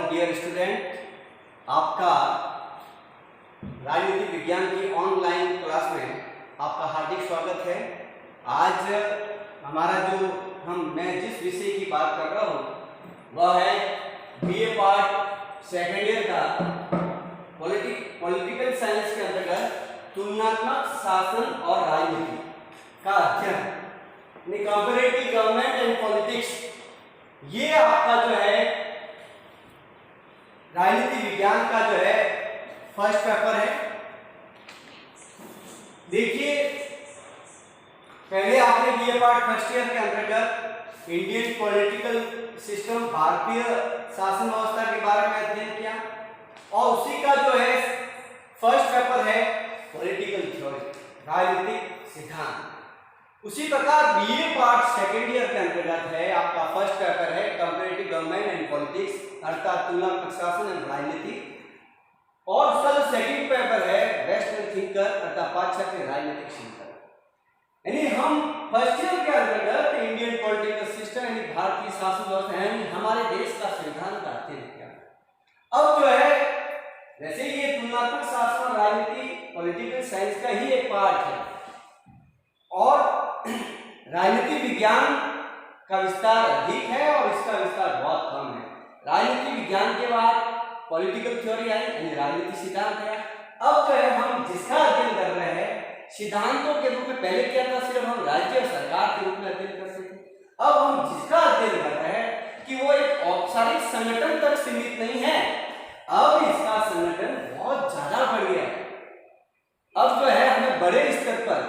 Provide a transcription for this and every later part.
Dear student, आपका राजनीतिक विज्ञान की ऑनलाइन क्लास में आपका हार्दिक स्वागत है। आज हमारा मैं जिस विषय की बात कर रहा हूँ वह है बीए पार्ट सेकेंड ईयर का पॉलिटिकल साइंस के अंतर्गत तुलनात्मक शासन और राजनीति का अध्ययन, कंपैरेटिव गवर्नमेंट एंड पॉलिटिक्स। ये आपका जो है राजनीति विज्ञान का जो है फर्स्ट पेपर है। देखिए, पहले आपने बीए पार्ट फर्स्ट ईयर के अंतर्गत इंडियन पॉलिटिकल सिस्टम, भारतीय शासन व्यवस्था के बारे में अध्ययन किया और उसी का जो है फर्स्ट पेपर है पॉलिटिकल थ्योरी, राजनीतिक सिद्धांत। उसी प्रकार बीए पार्ट सेकेंड ईयर के अंतर्गत है आपका फर्स्ट पेपर है कंपैरेटिव गवर्नमेंट एंड पॉलिटिक्स, अर्थात तुलनात्मक शासन एवं राजनीति, और उसका जो सेकंड पेपर है वेस्टर्न थिंकर अर्थात पाश्चात्य राजनीतिक चिंतन। यानी हम फर्स्ट ईयर के अंतर्गत इंडियन पॉलिटिकल सिस्टम यानी भारतीय शासन व्यवस्था यानी हमारे देश का संविधान का अध्ययन किया। अब जो है वैसे ये तुलनात्मक शासन और राजनीति पॉलिटिकल साइंस का ही एक पार्ट है और राजनीति विज्ञान का विस्तार अधिक है और इसका विस्तार बहुत कम है। राजनीति विज्ञान के बाद पॉलिटिकल थ्योरी आई यानी राजनीति सिद्धांत है। अब जो है हम जिसका अध्ययन कर रहे हैं सिद्धांतों के रूप में, पहले क्या था सिर्फ हम राज्य और सरकार के रूप में अध्ययन कर सकते, अब हम जिसका अध्ययन कर रहे हैं कि वो एक औपचारिक संगठन तक सीमित नहीं है, अब इसका संगठन बहुत ज्यादा बढ़ गया है। अब जो है हमें बड़े स्तर पर,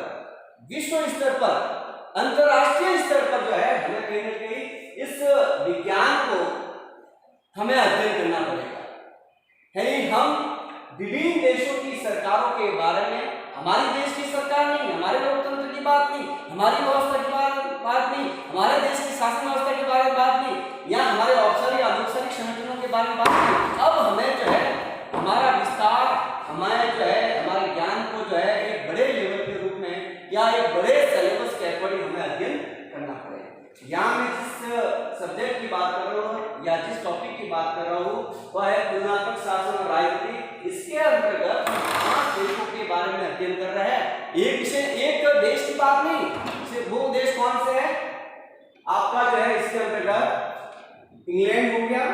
विश्व स्तर पर, अंतरराष्ट्रीय स्तर पर जो है हमें कहीं ना कहीं इस विज्ञान को हमें अध्ययन करना पड़ेगा। यानी हम विभिन्न देशों की सरकारों के बारे में, हमारे देश की सरकार नहीं, हमारे लोकतंत्र की बात नहीं, हमारी व्यवस्था की बात नहीं, हमारे देश की शासन व्यवस्था के बारे में बात नहीं, या हमारे औपचारिक अनौपचारिक संगठनों के बारे में बात नहीं। अब हमें जो है हमारा विस्तार, हमारे जो है हमारे ज्ञान को जो है एक बड़े लेवल के रूप में या एक बड़े सिलेबस के अकॉर्डिंग हमें अध्ययन करना पड़ेगा। यहाँ मैं जिस सब्जेक्ट की बात कर रहा हूँ या जिस टॉपिक की बात कर रहा हूँ वह है तुलनात्मक शासन और राजनीति। इसके अंतर्गत 5 देशों के बारे में अध्ययन कर रहे हैं। एक देश की बात नहीं, सिर्फ वो देश कौन से है आपका जो है इसके अंतर्गत इंग्लैंड हो गया।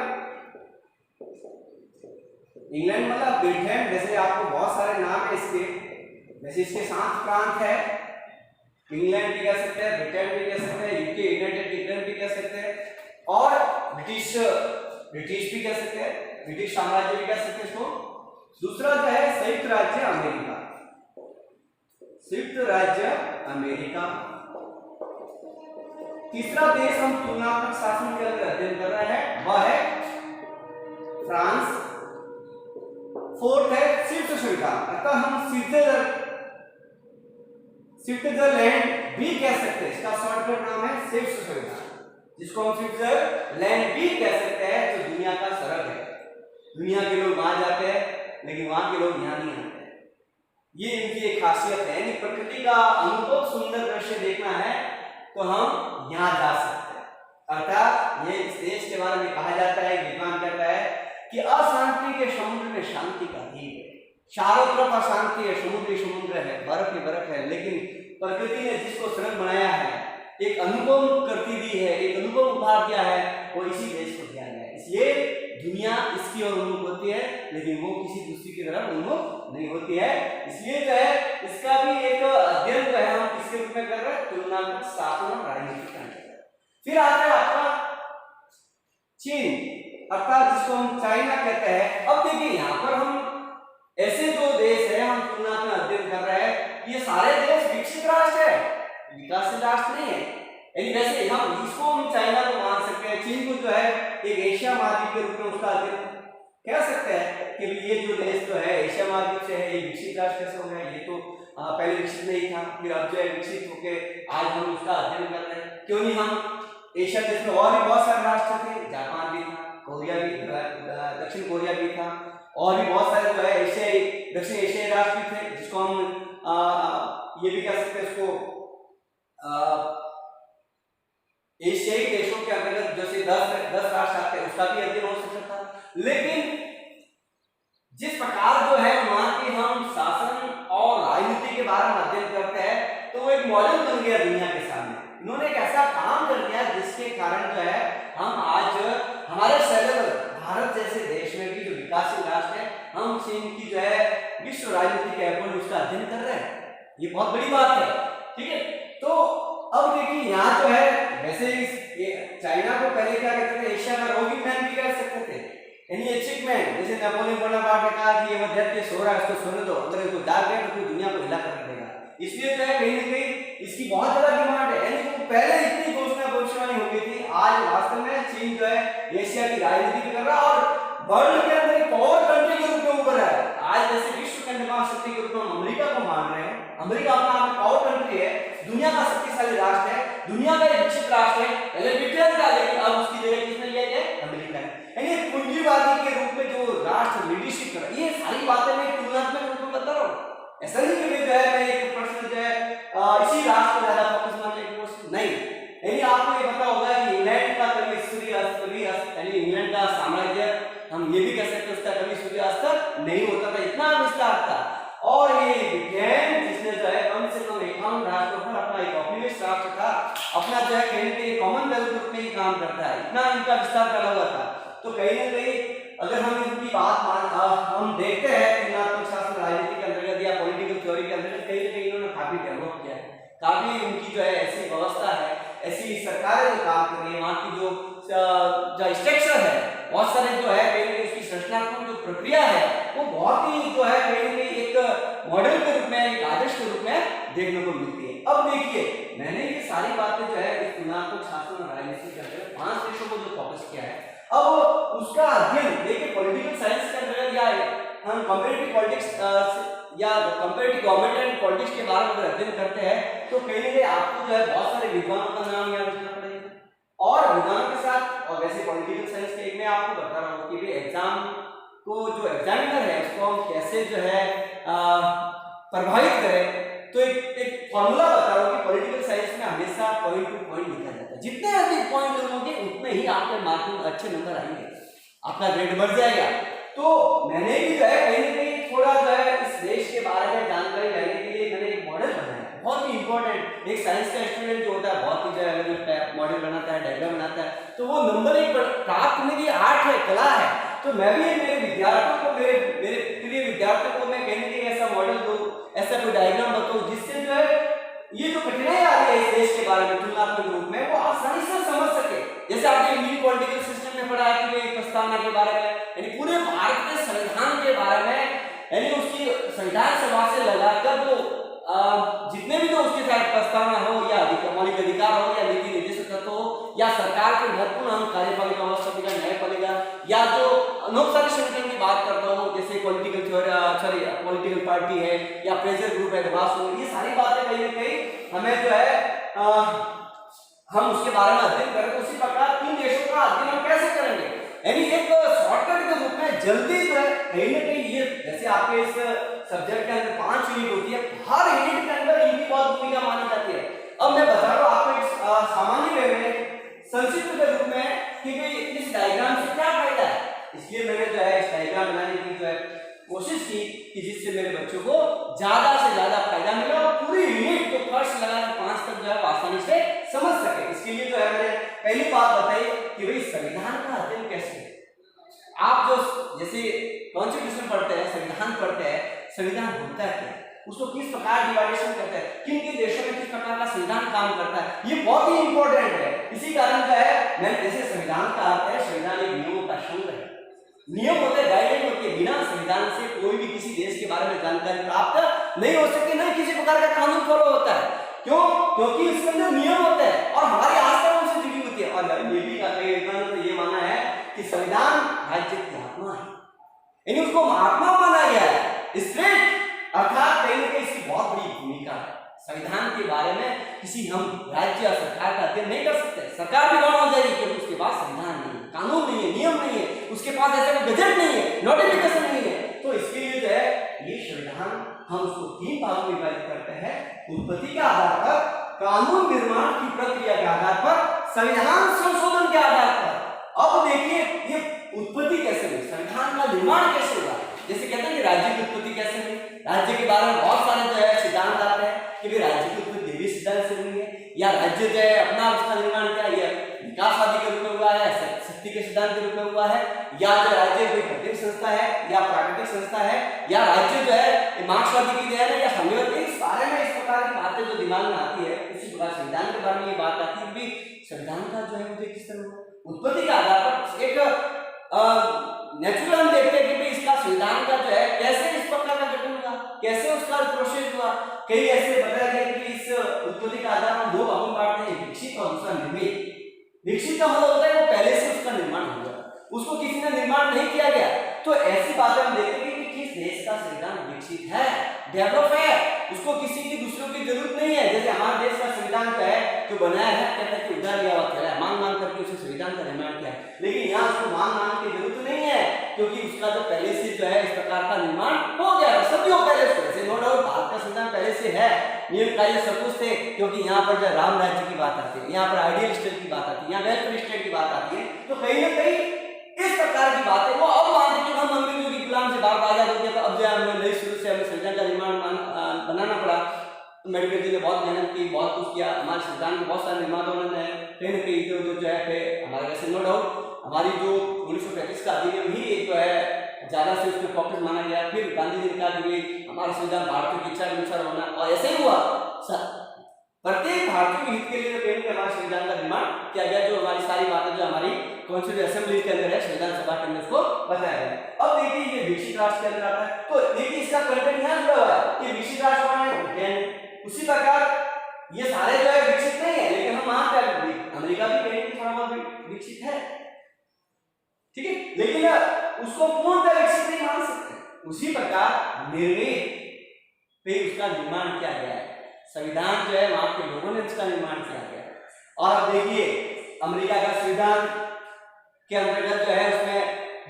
इंग्लैंड मतलब ब्रिटेन, जैसे आपको बहुत सारे नाम है इसके, जैसे इसके 7 प्रांत है, इंग्लैंड भी कह सकते हैं, ब्रिटेन भी कह सकते हैं, यूके यूनाइटेड किंगडम भी कह सकते हैं, और ब्रिटिश भी कह सकते हैं, ब्रिटिश साम्राज्य भी कह सकते हैं इसको। दूसरा जो है संयुक्त राज्य अमेरिका, संयुक्त राज्य अमेरिका। तीसरा देश हम तुलनात्मक शासन के अंदर अध्ययन कर रहे हैं वह है फ्रांस। फोर्थ है स्विट्जरलैंड, अर्थात हम स्विट्जरलैंड भी कह सकते हैं, इसका शॉर्टकट नाम है स्विट्जरलैंड, जिसको हम स्विट्जरलैंड भी कह सकते हैं, जो दुनिया का सरहद है। दुनिया के लोग वहां जाते हैं लेकिन वहां के लोग यहाँ नहीं आते। ये इनकी एक खासियत है, यानी प्रकृति का अनुभव, सुंदर दृश्य देखना है तो हम यहाँ जा सकते हैं। अर्थात ये इस देश के बारे में कहा जाता है, विद्वान कहता है कि अशांति के समुद्र में शांति का द्वीप है। चारों तरफ अशांति है, समुद्र है, बर्फ ही बर्फ है, लेकिन प्रकृति ने जिसको सरल बनाया है, एक अनुभव करती दी है, एक अनुभव उपहार दिया है, वो इसी देश को दिया गया है। इसलिए दुनिया इसकी ओर उन्मुख होती है लेकिन वो किसी दूसरी की तरफ उन्मुख नहीं होती है। इसलिए जो है इसका भी एक अध्ययन जो है हम किसके रूप में कर रहे हैं, तुलनात्मक शासन और राजनीति का। फिर आता है आपका चीन, अर्थात जिसको हम चाइना कहते हैं। अब देखिए यहाँ पर हम ऐसे जो देश है हम तुलना में अध्ययन कर रहे हैं, ये सारे देश विकसित राष्ट्र है, विकासशील राष्ट्र नहीं है। यानी वैसे हम इसको हम चाइना को मान सकते हैं, चीन को जो है एक एशिया महाद्वीप के रूप में उसका अध्ययन कह सकते हैं कि ये जो देश जो है एशिया महाद्वीप से है, ये विकसित राष्ट्र कैसे हो गया। ये तो पहले विकसित नहीं था, फिर अब जो है विकसित होके आज हम उसका अध्ययन कर रहे हैं। क्यों नहीं, हम एशिया देश में और भी बहुत सारे राष्ट्र थे, जापान भी था, कोरिया भी, दक्षिण कोरिया भी था, और भी बहुत सारे जो है एशियाई, दक्षिण एशियाई राष्ट्र भी थे, जिसको हम ये भी कह सकते हैं इसको एशियाई देशों के अंतर्गत जैसे 10 राष्ट्र आते हैं उसका भी अध्ययन हो सकता था। लेकिन जिस प्रकार जो है वहां के हम शासन और राजनीति के बारे में अध्ययन करते हैं तो वो एक मॉडल बन गया दुनिया के सामने। इन्होंने एक ऐसा काम कर दिया जिसके कारण जो है हम आज हमारे सेलेबल भारत जैसे देश में भी जो विकासशील राष्ट्र है हम चीन की जो है विश्व राजनीति के अकॉर्डिंग उसका अध्ययन कर रहे हैं। ये बहुत बड़ी बात है, ठीक है। तो अब देखिए यहाँ जो है वैसे चाइना को पहले क्या कहते थे, एशिया का रोगिंग मैन भी कह सकते थे, यानी अचीवमेंट। जैसे नेपोलियन बोनापार्ट ने कहा कि ये मध्य सो रहा है उसको सोने दो, अगर इसको जाग गया तो पूरी दुनिया को हिला कर देगा। इसलिए जो है कहीं ना कहीं इसकी बहुत ज्यादा डिमांड है। यानी तो पहले इतनी घोषणा भविष्यवाणी हो गई थी, आज वास्तव में चीन जो है एशिया की राजनीति कर रहा है और वर्ल्ड के अंदर एक पावर कंट्री के रूप में उभर रहा है। आज जैसे विश्व के महाशक्ति के रूप में हम अमेरिका को मान रहे हैं, अमेरिका अपना आप पावर कंट्री है, दुनिया का शक्तिशाली राष्ट्र है, दुनिया का एक विकसित राष्ट्र है, पहले ब्रिटेन था लेकिन अब उसकी जगह किसने लिया है, अमेरिका ने। यानी पूंजीवादी के रूप में जो राष्ट्र लीडरशिप कर, ये सारी बातें मैं तुलनात्मक रूप में बता रहा हूँ। ऐसा नहीं कि जो है मैं एक पर्सन जो है इसी राष्ट्र को ज्यादा फोकस मानने की कोशिश नहीं। यानी आपको ये पता होगा कि इंग्लैंड का कभी सूर्यास्त यानी इंग्लैंड का साम्राज्य हम ये भी कह सकते हैं उसका कभी सूर्यास्त नहीं होता था, इतना विस्तार था। और ये विज्ञान जिसने जो है कम से कम 51 राष्ट्रों पर अपना एक औपनिवेशिक राष्ट्र था, अपना जो है कहीं ना कहीं कॉमनवेल्थ ग्रुप में ही काम करता है, इतना इनका विस्तार करा हुआ था। तो कहीं ना कहीं अगर हम इनकी बात हम देखते हैं तुलनात्मक शास्त्र राजनीति के अंतर्गत या पॉलिटिकल थ्योरी के अंतर्गत कहीं ना कहीं इन्होंने काफी डेवलप किया है, काफी उनकी जो है ऐसी व्यवस्था है, ऐसी सरकारें जो काम कर रही है, वहाँ की जो स्ट्रक्चर है, बहुत सारे जो है कहीं ना कहीं उसकी संरचनात्मक जो प्रक्रिया है वो बहुत ही जो है कहीं ना कहीं एक मॉडल के रूप में, एक आदर्श के रूप में देखने को मिलती है। अब देखिए मैंने ये सारी बातें जो है इस तुलनात्मक शास्त्र और राजनीति के अंतर्गत 5 देशों को जो फोकस किया है, अब उसका अध्ययन देखिए पॉलिटिकल साइंस के अंतर्गत या हम कंपैरेटिव पॉलिटिक्स या कंपैरेटिव गवर्नमेंट एंड पॉलिटिक्स के बारे में अगर अध्ययन करते हैं तो कहीं ना कहीं आपको जो है बहुत सारे विद्वानों का नाम याद रखना पड़ेगा। और विज्ञान के साथ और वैसे पॉलिटिकल साइंस के मैं आपको बता रहा हूँ कि एग्जाम को जो एग्जामिनर है उसको हम कैसे जो है प्रभावित करें। तो एक फॉर्मूला बता रहा हूँ कि पॉलिटिकल साइंस में हमेशा पॉइंट टू पॉइंट लिखा जाता है, जितने अधिक पॉइंट लोगे उतने ही आपके मार्किंग में अच्छे नंबर आएंगे, आपका ग्रेड बढ़ जाएगा। तो मैंने भी जो है कहीं ना कहीं थोड़ा जो है इस देश के बारे में जानकारी लेने के लिए मैंने एक मॉडल बनाया, बहुत ही इंपॉर्टेंट। एक साइंस का स्टूडेंट जो होता है बहुत ही जो है अगर मॉडल बनाता है, डायग्राम बनाता है तो वो नंबर एक प्राप्त करने की आर्ट है, कला है। तो मैं भी मेरे विद्यार्थियों को मेरे प्रिय विद्यार्थियों को मैं कहीं ना कहीं ऐसा मॉडल दूं, ऐसा कोई डायग्राम बताऊं जिससे जो है ये जो कठिनाई आ रही है इस देश के बारे में तुलनात्मक रूप में वो आसानी से समझ सके। जैसे आपने इंडियन पॉलिटिकल सिस्टम में पढ़ा है कि प्रस्तावना के बारे में, यानी पूरे भारत के संविधान के बारे में, यानी उसकी संविधान सभा से लगाकर वो जितने भी जो उसके साथ प्रस्तावना हो या मौलिक अधिकार हो या नीति निर्देशक तत्व हो या सरकार के महत्वपूर्ण अंग कार्यपालिका व्यवस्था न्यायपालिका या जो अनौपचारिक संगठन की बात करता हूँ जैसे पॉलिटिकल पार्टी है या प्रेशर ग्रुप है, ये सारी बातें कहीं ना कहीं हमें जो है हम उसके बारे में अध्ययन करें। तो उसी प्रकार 3 देशों का अध्ययन हम कैसे करेंगे, यानी एक शॉर्टकट के रूप में जल्दी जो है कहीं ना कहीं ये जैसे आपके इस सब्जेक्ट के अंदर 5 यूनिट होती है, हर यूनिट के अंदर इनकी बहुत भूमिका मानी जाती है। अब मैं बता रहा हूँ आपको एक सामान्य वे में संक्षिप्त के रूप में कि भाई इस डायग्राम से क्या फायदा है, इसलिए मैंने जो है इस डायग्राम बनाने की जो है कोशिश की कि जिससे मेरे बच्चों को ज्यादा से ज्यादा फायदा मिले और पूरी यूनिट को फर्स्ट लगाकर 5 तक जो है आसानी से समझ सके। इसके लिए जो है मैंने पहली बात बताई कि भाई संविधान का अध्ययन कैसे, आप जो जैसे कॉन्स्टिट्यूशन पढ़ते हैं, संविधान पढ़ते हैं, संविधान होता है क्या, उसको किस प्रकार डिवाइडेशन करते हैं, किन किन देशों में किस प्रकार का संविधान काम करता है, ये बहुत ही इंपॉर्टेंट है। इसी कारण जो है मैं जैसे संविधान का अर्थ है, संविधान एक नियमों का संग्रह है, नियम होते हैं, गाइडलाइन होती है। बिना संविधान से कोई भी किसी देश के बारे में जानकारी प्राप्त नहीं हो सकती, नहीं किसी प्रकार का कानून फॉलो होता है। क्यों? क्योंकि इसके अंदर नियम होते हैं और हमारी आस्था उनसे जुड़ी होती है। और ये भी तो ये माना है कि संविधान राज्य की आत्मा है, यानी उसको महात्मा माना गया है, स्ट्रेट अर्थात कहीं ना कहीं इसकी बहुत बड़ी भूमिका है। संविधान के बारे में किसी हम राज्य या सरकार का अध्ययन नहीं कर सकते, सरकार भी गौण हो जाएगी क्योंकि उसके पास संविधान नहीं है, कानून नहीं है, नियम नहीं है, उसके पास ऐसा कोई गजट नहीं है, नोटिफिकेशन नहीं है। तो इसके लिए जो है ये संविधान हम उसको 3 भागों में विभाजित करते हैं, उत्पत्ति के आधार पर, कानून निर्माण की प्रक्रिया के आधार पर, संविधान संशोधन के आधार पर। अब देखिए ये उत्पत्ति कैसे हुई, निर्माण कैसे हुआ, जैसे कहते हैं कि राज्य की उत्पत्ति कैसे हुई, राज्य के बारे में बहुत सारे जो है सिद्धांत आते हैं कि भाई राज्य की उत्पत्ति देवी सिद्धांत से हुई है, या राज्य जो है अपना उसका निर्माण क्या है, विकासवादी के रूप में हुआ है, शक्ति के सिद्धांत के रूप में हुआ है, या जो राज्य कोई प्राकृतिक संस्था है या प्राकृतिक संस्था है, या राज्य जो है मार्क्सवादी की देन है या साम्यवादी, सारे में इस प्रकार की बातें जो दिमाग में आती है। उसी प्रकार संविधान के बारे में ये बात आती है कि संविधान का जो है मुझे किस तरह उत्पत्ति के आधार पर एक नेचुरल हम देखते हैं कि भाई इसका संविधान का जो है कैसे इस प्रकार का गठन हुआ, कैसे उसका प्रोसेस हुआ। कई ऐसे बताया गया कि इस उत्पत्ति का आधार हम दो भागों में बांटते हैं, विकसित और दूसरा निर्मित। विकसित का मतलब होता है वो पहले से उसका निर्माण हो गया, उसको किसी ने निर्माण नहीं किया गया। तो ऐसी बातें हम देखते हैं कि किस देश का संविधान विकसित है, डेवलप है, उसको किसी की दूसरों की जरूरत नहीं है। जैसे हमारे देश का संविधान जो है जो बनाया है, कहता है कि उधार लिया हुआ है, मांग मांग करके उसे संविधान का निर्माण किया है, लेकिन यहाँ उसको मांग मांग की जरूरत नहीं है, क्योंकि उसका जो पहले से जो है इस प्रकार का निर्माण हो गया है, सदियों पहले से। नो डाउट भारत का संविधान पहले से है, नियम कायदे सब कुछ थे, क्योंकि यहाँ पर जो राम राज्य की बात आती है, यहाँ पर आइडियल स्टेट की बात आती है, यहाँ वेलफेयर स्टेट की बात आती है। तो कहीं ना कहीं इस प्रकार की बातें वो अब मानते कि हम अंग्रेजों की गुलाम से भारत आजाद हो गया, तो अब जो हमें नई शुरू से हमें संविधान का निर्माण बनाना पड़ा। अम्बेडकर जी ने बहुत मेहनत की, बहुत कुछ किया, हमारे संविधान में बहुत सारे निर्माताओं ने कहीं ना कहीं इधर उधर जो है हमारे वैसे नो डाउट हमारी जो 1935 का अधिनियम ही एक जो है ज्यादा से उसमें फोकस माना गया। फिर गांधी जी ने कहा कि हमारा संविधान भारतीयों की इच्छा के अनुसार होना, और ऐसे ही हुआ। प्रत्येक भारतीय के हित के लिए कहीं हमारे संविधान का निर्माण किया गया, जो हमारी सारी बातें जो हमारी कॉन्स्टिट्यूशन असेंबली के अंदर है, संविधान सभा के अंदर उसको बताया गया। अब देखिए ये विकसित राष्ट्र के अंदर आता है, तो देखिए इसका कंटेंट यहाँ जुड़ा हुआ है कि विकसित राष्ट्र कौन है। उसी प्रकार ये सारे जो है विकसित नहीं है, लेकिन हम वहां पे अमेरिका भी कहीं थोड़ा बहुत विकसित है, ठीक है, लेकिन उसको पूर्णतः विकसित नहीं मान सकते। उसी प्रकार निर्मित पे उसका निर्माण किया गया है, संविधान जो है वहां के लोगों ने उसका निर्माण किया गया। और अब देखिए अमेरिका का संविधान के अंतर्गत जो है उसमें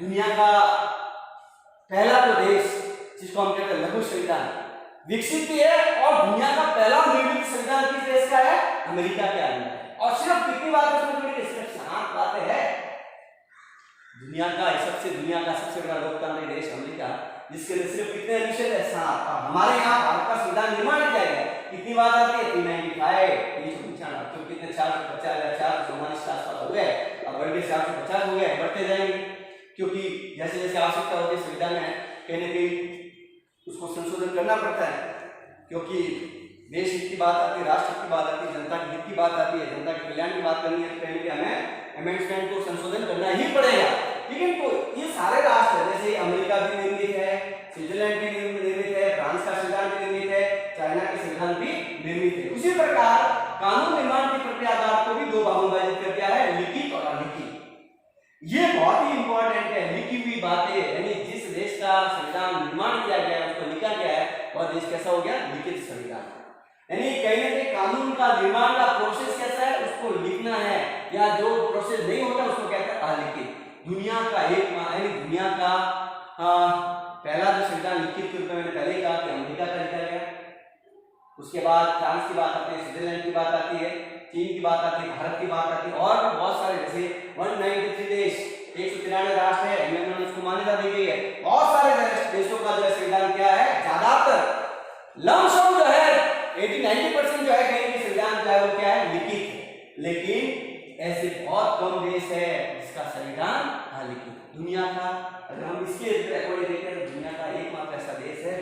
दुनिया का पहला जो देश जिसको हम कहते हैं लघु संविधान विकसित भी है, और दुनिया का पहला निर्मित संविधान किस देश का है, अमेरिका के अंदर है। और सिर्फ कितनी बातें उसमें जुड़ी है, सिर्फ 7 बातें हैं। दुनिया का सबसे बड़ा लोकतांत्रिक देश अमेरिका, जिसके लिए सिर्फ कितने अनुच्छेद है, 7। और हमारे यहाँ भारत का संविधान निर्माण किया गया, कितनी बात आती है, 395, 395, तो कितने 450 444 के आसपास हो गए, अब बढ़ के 450 हो गए, बढ़ते जाएंगे, क्योंकि जैसे जैसे आवश्यकता होती है संविधान में कहीं ना कहीं उसको संशोधन करना पड़ता है, क्योंकि देश हित की बात आती है, राष्ट्र हित की बात आती है, जनता के हित की बात आती है, जनता के कल्याण की बात करनी है, तो कहीं हमें अमेंडमेंट को संशोधन करना ही पड़ेगा। ठीक है, तो ये सारे राष्ट्र जैसे अमेरिका भी निर्मित है, स्विट्जरलैंड भी निर्मित है, फ्रांस का संविधान भी निर्मित है, चाइना के संविधान भी निर्मित है। उसी प्रकार कानून निर्माण की प्रक्रिया आधार को भी 2 भागों में विभाजित कर दिया है, लिखित और अलिखित। ये बहुत ही इंपॉर्टेंट है, लिखी हुई बातें, यानी जिस देश का संविधान निर्माण किया गया है उसको लिखा गया है, वह देश कैसा हो गया, लिखित संविधान। यानी कहीं ना कहीं कानून का निर्माण का प्रोसेस कैसा है, उसको लिखना है, या जो प्रोसेस नहीं होता उसको कहते हैं अलिखित। दुनिया का यानी दुनिया का पहला जो संविधान लिखित के रूप में मैंने पहले कहा कि अमेरिका का लिखा गया, उसके बाद फ्रांस की बात आती है, स्विट्जरलैंड की बात आती है, चीन की बात आती है, भारत की बात आती है, और बहुत सारे जैसे 193 देश, 193 राष्ट्र है, इंग्लैंड में उसको मान्यता दी गई है। बहुत सारे देशों का जो संविधान क्या है, ज्यादातर लमसम जो है 80-90% जो है कहीं भी संविधान जो है वो क्या है, लिखित है। लेकिन ऐसे बहुत कम देश है जिसका संविधान अलिखित। दुनिया का अगर हम इसके अकॉर्डिंग देखें तो दुनिया का एकमात्र ऐसा देश है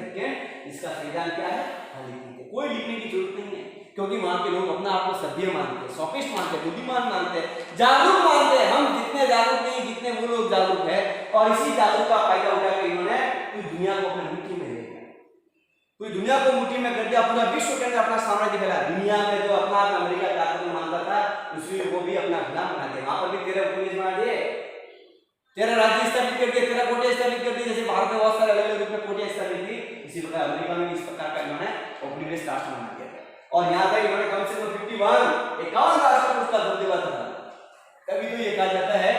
जिसका संविधान क्या है, अलिखित है। कोई लिखने की जरूरत नहीं है, क्योंकि वहां के लोग अपना आप को सभ्य मानते हैं, सॉफिस्ट मानते हैं, बुद्धिमान मानते हैं, जागरूक मानते हैं। हम जितने जागरूक नहीं, जितने वो लोग जागरूक है, और इसी जागरूक का फायदा उठाकर इन्होंने पूरी दुनिया को अपनी मुट्ठी में ले लिया, पूरी दुनिया को मुट्ठी में कर दिया, पूरा विश्व के अंदर अपना साम्राज्य फैला। दुनिया में जो अपना अमेरिका ताकत मानता था, उसमें वो भी अपना गुलाम बना दिया। वहां पर भी 13 उपनिवेश बना दिए, 13 राज्य स्थापित कर दिए, 13 कोटे स्थापित कर दिए। जैसे भारत में बहुत सारे अलग अलग रूप में कोटे स्थापित की, इसी प्रकार अमेरिका में इस प्रकार का इन्होंने उपनिवेश राष्ट्र बना दिया। और यहाँ तक इन्होंने कम से कम 51 राष्ट्र को उसका दबदबा था। कभी तो ये कहा जाता है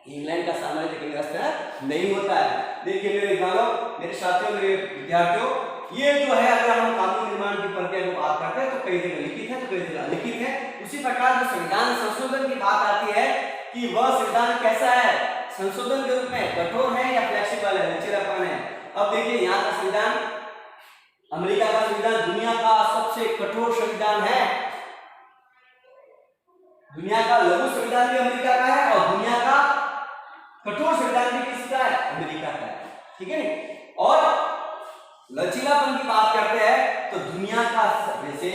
इंग्लैंड का साम्राज्य कभी राष्ट्र नहीं होता है। देखिए मेरे जानो, मेरे साथियों, मेरे विद्यार्थियों, ये जो है अगर हम कानून निर्माण की प्रक्रिया को बात करते हैं तो कई जगह लिखित है तो कई जगह अलिखित है। उसी प्रकार जो संविधान संशोधन की बात आती है कि वह संविधान कैसा है, संशोधन के रूप में कठोर है या फ्लेक्सिबल है, लचीलापन है। अब देखिए यहाँ का संविधान, अमेरिका का संविधान दुनिया का सबसे कठोर संविधान है। दुनिया का लघु संविधान भी अमेरिका का है और दुनिया का कठोर संविधान भी किसका है, अमेरिका का है, ठीक है। और लचीलापन की बात करते हैं तो दुनिया का, जैसे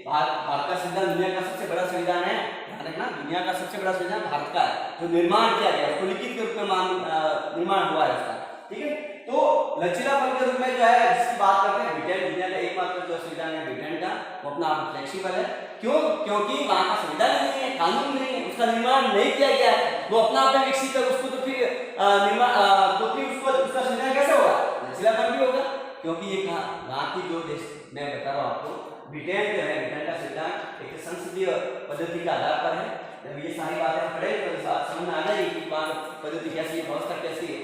भारत का संविधान दुनिया का सबसे बड़ा संविधान है, ध्यान रखना, दुनिया का सबसे बड़ा संविधान भारत का है, जो निर्माण किया गया, उसको लिखित के रूप में निर्माण हुआ है उसका, ठीक है। तो लचीलापन के रूप में जो है जिसकी बात करते हैं, ब्रिटेन दुनिया का एकमात्र जो संविधान है ब्रिटेन का, वो अपना आप फ्लेक्सिबल है। क्यों? क्योंकि वहां का संविधान नहीं है, कानून नहीं है, उसका निर्माण नहीं किया गया है, वो अपना आप विकसित है, उसको तो फिर तो फिर उसका संविधान कैसे होगा, लचीलापन भी होगा। क्योंकि ये वहाँ की जो देश मैं बता रहा हूँ आपको, ब्रिटेन जो है, ब्रिटेन का संविधान एक संसदीय पद्धति के आधार पर है। जब ये सारी बातें पढ़े तो समझ में आ जाएगी कि पद्धति कैसी है, व्यवस्था कैसी है।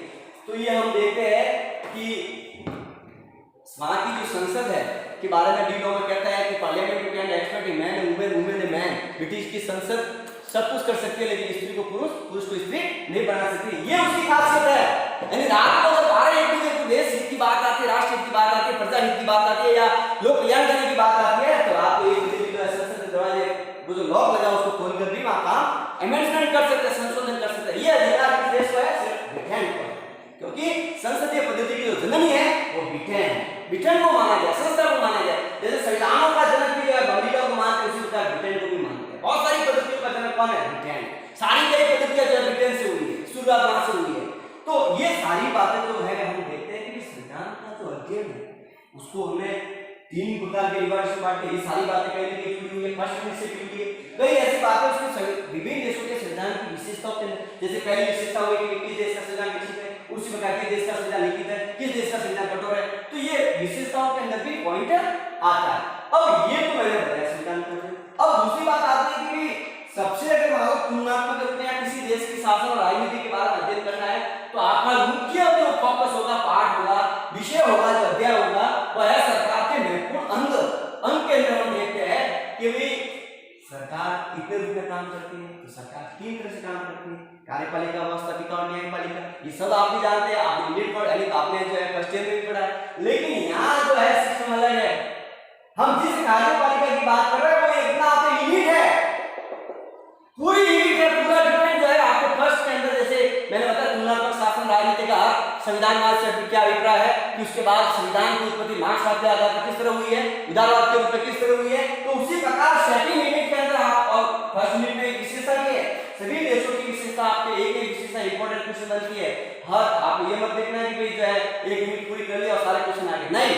तो ये हम देखते हैं कि वहाँ की जो संसद है के बारे में डी लॉ में कहता है कि parliament can expect a man women women a man. British की संसद सब कुछ कर सकती है लेकिन स्त्री को पुरुष, पुरुष को स्त्री नहीं बना सकती, ये उसकी खासियत है। यानी रात को जब 12-1 देश हित की बात आती है, राष्ट्र हित की बात आती है, प्रजा हित की बात आती है या लोक कल्याण करने की बात आती है, तो आपको एक जो है संसद के दरवाजे वो जो लॉक लगा उसको खोल कर भी वहाँ काम अमेंडमेंट कर सकते हैं, संशोधन कर सकते हैं। ये अधिकार किस देश को है, सिर्फ ब्रिटेन को, क्योंकि संसदीय पद्धति की जो जननी है वो ब्रिटेन है, ब्रिटेन को माना गया, संस्था को माना गया। जैसे संविधानों का जनक भी जो है अमेरिका को मानते हैं, उसी प्रकार ब्रिटेन को भी मानते हैं। बहुत सारी पद्धतियों का जनक कौन है, ब्रिटेन। सारी कई पद्धतियां जो है ब्रिटेन से हुई है, शुरुआत वहां से हुई है। तो ये सारी बातें जो है हम देखते हैं कि संविधान का जो अध्ययन है उसको हमें 3 प्रकार के विभाग से बांटते हैं। ये सारी बातें कहीं ना कहीं जुड़ी हुई है, फर्स्ट में से जुड़ी हुई है। कई ऐसी बातें उसके विभिन्न देशों के संविधान की विशेषताओं के, जैसे पहली विशेषता हुई कि किस देश का संविधान लिखित है, उसी प्रकार के देश का संविधान लिखित है, किस देश का संविधान कठोर है। तो ये विशेषताओं के अंदर भी पॉइंट आता है। अब ये तो मैंने बताया संविधान को। अब दूसरी बात आती है कि सबसे अगर हमारा तुलनात्मक रूप में किसी देश की शासन और राजनीति के बारे में अध्ययन करना है तो आपका मुख्य जो फोकस होगा, पाठ होगा, विषय होगा, जो अध्याय होगा वह है सरकार के महत्वपूर्ण अंग के अंदर हम देखते हैं कि भाई सरकार कितने रूप में काम करती है। तो सरकार 3 तरह से काम करती है, कार्यपालिका, व्यवस्थापिका और न्यायपालिका। ये सब आप भी जानते हैं, आपने इंडियन पढ़ा, आपने जो है फर्स्ट ईयर में भी पढ़ा है। लेकिन यहाँ जो है सिस्टम अलग है। हम जिस कार्यपालिका की बात कर रहे हैं वो इतना आपके यूनिट है, पूरी यूनिट है, पूरा डिपेंड जो है आपके फर्स्ट के अंदर। जैसे मैंने बताया तुलनात्मक शासन राजनीति का संविधानवाद से क्या अभिप्राय है कि उसके बाद संविधान की उत्पत्ति मार्क्सवाद के आधार पर किस तरह हुई है, उदारवाद के रूप में किस तरह हुई है। तो उसी प्रकार सेकंड यूनिट के अंदर आप और फर्स्ट यूनिट में विशेषता है, सभी देशों की विशेषता आपके एक एक विशेषता इंपॉर्टेंट क्वेश्चन बनती है। हर आप ये मत देखना है कि जो है एक यूनिट पूरी कर ली और सारे क्वेश्चन आ गए, नहीं,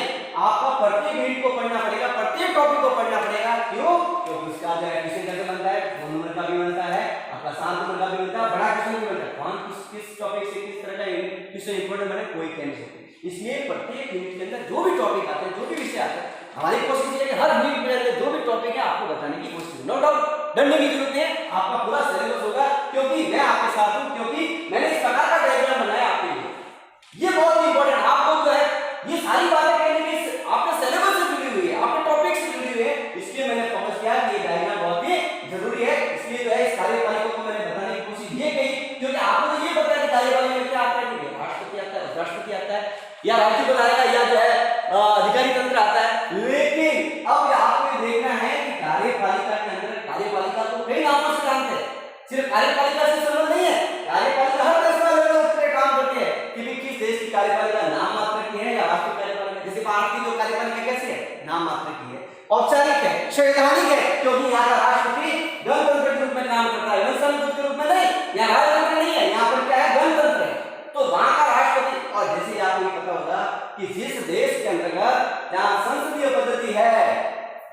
आपको प्रत्येक यूनिट को पढ़ना पड़ेगा, प्रत्येक टॉपिक को पढ़ना पड़ेगा। क्यों? क्योंकि उसका जो है क्वेश्चन कैसे बनता है, 2 नंबर का भी बनता है, आपका 7 नंबर का भी बनता है, बड़ा क्वेश्चन भी बनता है। कौन किस टॉपिक से किस तरह का क्वेश्चन इंपॉर्टेंट बने कोई कह नहीं सकते। इसलिए प्रत्येक यूनिट के अंदर जो भी टॉपिक आते हैं, जो भी विषय आते हैं, हमारी कोशिश है कि हर यूनिट के अंदर जो भी टॉपिक है आपको बताने की कोशिश। नो डाउट डरने की जरूरत है, आपका पूरा सिलेबस होगा क्योंकि मैं आपके साथ हूं, क्योंकि मैंने इस प्रकार का डायग्राम बनाया आपके लिए। ये बहुत इंपॉर्टेंट, आपको जो है ये सारी बातें कहने में आपके सिलेबस से जुड़ी हुई है, आपके टॉपिक से जुड़ी हुई है, इसलिए मैंने फोकस किया कि ये डायग्राम बहुत ही जरूरी है। इसलिए जो है इस कार्यपालिका को मैंने बताने की कोशिश ये की क्योंकि आपको तो ये पता है कि कार्यपालिका में क्या आता है, कि राष्ट्रपति आता है, राष्ट्रपति आता है या राज्यपाल आएगा या जो है अधिकारी तंत्र आता है। लेकिन अब आपको देखना है कि कार्यपालिका के अंदर कार्यपालिका तो कई नामों से जानते हैं, सिर्फ कार्यपालिका से संबंध नहीं है। कार्यपालिका हर देश में अलग-अलग काम करती है कि किस देश की कार्यपालिका नाम मात्र की है या राष्ट्रीय कार्यपालिका। जैसे भारत की जो कार्यपालिका कैसी है, नाम मात्र की है, औपचारिक है, संवैधानिक है, क्योंकि यहाँ का राष्ट्रपति गणतंत्र के रूप में काम करता है, वंशानुगत के रूप में नहीं, यहाँ राजतंत्र नहीं है, यहाँ पर क्या है, गणतंत्र है। तो वहां का राष्ट्रपति, और जैसे आपको ये पता होगा कि जिस देश के अंतर्गत जहां संसदीय पद्धति है,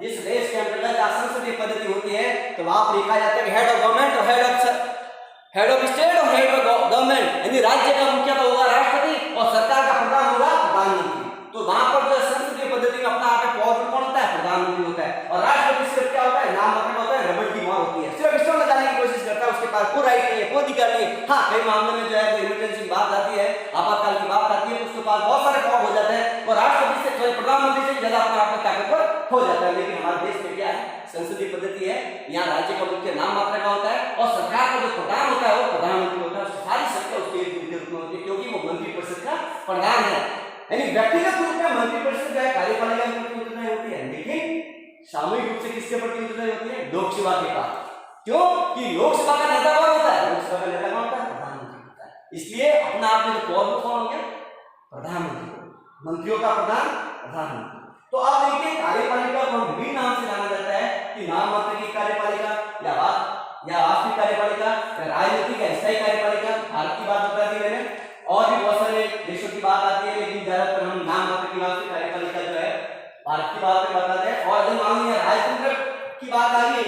जिस देश के अंतर्गत जहां संसदीय पद्धति होती है तो वहां पर लिखा जाता है कि हेड ऑफ गवर्नमेंट और हेड ऑफ स्टेट और हेड ऑफ गवर्नमेंट, यानी राज्य का मुखिया होगा राष्ट्रपति और सरकार का प्रधान होगा प्रधानमंत्री। तो वहां पर जो संसदीय पद्धति में अपना आगे पावरफुल कौन होता है, प्रधानमंत्री होता है, और राष्ट्रपति सिर्फ क्या होता है, नाम मात्र होता है, रबड़ की मार होती है, सिर्फ स्टोन लगाने की कोशिश करता है, उसके पास कोई राइट नहीं है, कोई अधिकार नहीं है। हाँ, कई मामलों में जो है इमरजेंसी की बात आती है, आपातकाल की बात आती है, तो उसके पास बहुत सारे पावर हो जाते हैं और राष्ट्रपति से प्रधानमंत्री से ज्यादा अपने आप में ताकतवर हो जाता है। लेकिन हमारे देश में क्या है, संसदीय पद्धति है, यहाँ राज्य का मुख्य नाम मात्र का होता है और सरकार का जो प्रधान होता है वो प्रधानमंत्री होता है। सारी शक्तियां उसके रूप में होती है क्योंकि वो मंत्रिपरिषद का प्रधान है। यानी व्यक्तिगत रूप में मंत्रिपरिषद जो है कार्यपालिका के प्रति उत्तरदायी होती है, लेकिन सामूहिक रूप से किसके प्रति उत्तरदायी होती है, लोकसभा के पास। क्यों कि लोकसभा का नेता कौन होता है, लोकसभा का नेता कौन होता है, प्रधानमंत्री होता है। इसलिए अपना आप में जो पद कौन हो गया, प्रधानमंत्री, मंत्रियों का प्रधान प्रधानमंत्री। तो आप देखिए कार्यपालिका को विभिन्न नाम से जाना जाता है कि नाम मात्र की कार्यपालिका या वास्तविक कार्यपालिका या राजनीतिक या स्थायी कार्यपालिका। भारत की बात बता दी मैंने, और भी बहुत सारे देशों की बात आती है, लेकिन ज्यादातर हम नाम मात्र की वास्तविक कार्यपालिका जो है भारत की बात में बताते हैं। और जब मान लीजिए राजतंत्र की बात आ गई